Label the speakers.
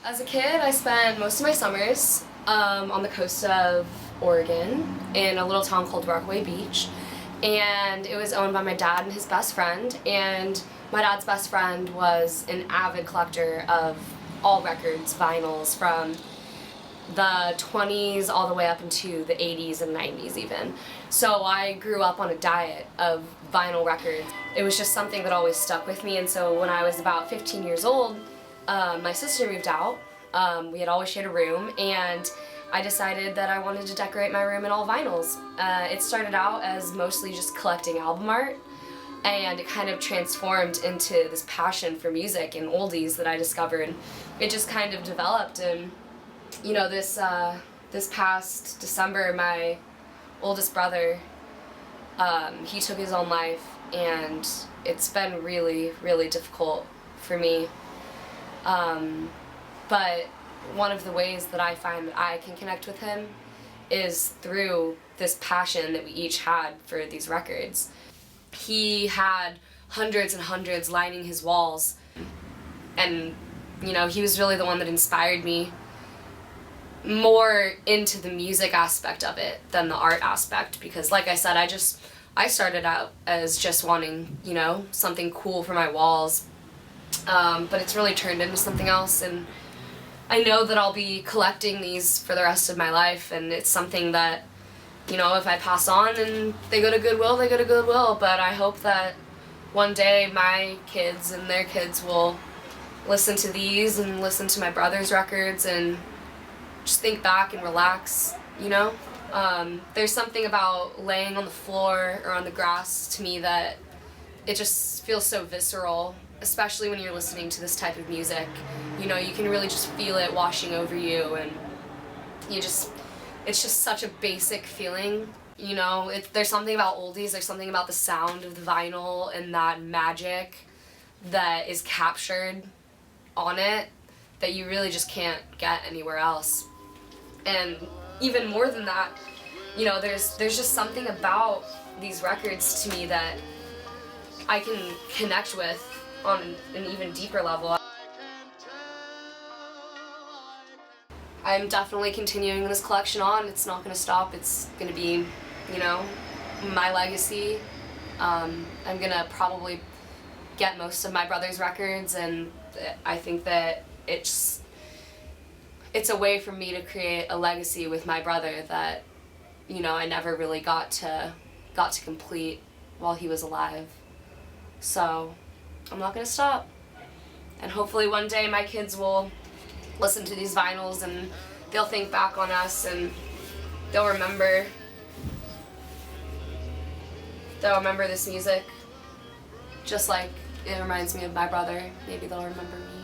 Speaker 1: As a kid, I spent most of my summers on the coast of Oregon in a little town called Rockaway Beach, and it was owned by my dad and his best friend, and my dad's best friend was an avid collector of all records, vinyls, from the 20s all the way up into the 80s and 90s even. So I grew up on a diet of vinyl records. It was just something that always stuck with me, and so when I was about 15 years old, my sister moved out. We had always shared a room, and I decided that I wanted to decorate my room in all vinyls. It started out as mostly just collecting album art, and it kind of transformed into this passion for music and oldies that I discovered. It just kind of developed, and you know, this past December, my oldest brother, he took his own life, and it's been really, really difficult for me. But one of the ways that I find that I can connect with him is through this passion that we each had for these records. He had hundreds and hundreds lining his walls, and you know, he was really the one that inspired me more into the music aspect of it than the art aspect, because like I said, I started out as just wanting, you know, something cool for my walls, but it's really turned into something else, and I know that I'll be collecting these for the rest of my life, and it's something that, you know, if I pass on and they go to Goodwill, they go to Goodwill, but I hope that one day my kids and their kids will listen to these and listen to my brother's records and just think back and relax, you know? There's something about laying on the floor or on the grass to me that it just feels so visceral, especially when you're listening to this type of music. You know, you can really just feel it washing over you, and it's just such a basic feeling. You know, there's something about oldies, there's something about the sound of the vinyl and that magic that is captured on it that you really just can't get anywhere else. And even more than that, you know, there's just something about these records to me that I can connect with on an even deeper level. I'm definitely continuing this collection on. It's not going to stop. It's going to be, you know, my legacy. I'm going to probably get most of my brother's records, and I think that it's a way for me to create a legacy with my brother that, you know, I never really got to complete while he was alive. So I'm not going to stop. And hopefully one day my kids will listen to these vinyls and they'll think back on us, and they'll remember this music just like it reminds me of my brother. Maybe they'll remember me.